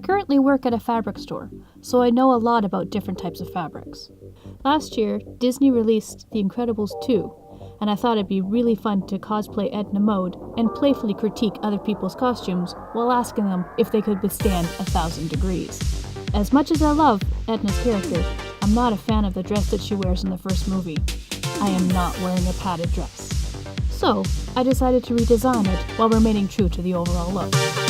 currently work at a fabric store, so I know a lot about different types of fabrics. Last year, Disney released The Incredibles 2, and I thought it'd be really fun to cosplay Edna Mode and playfully critique other people's costumes while asking them if they could withstand 1,000 degrees. As much as I love Edna's character, I'm not a fan of the dress that she wears in the first movie. I am not wearing a padded dress. So, I decided to redesign it while remaining true to the overall look.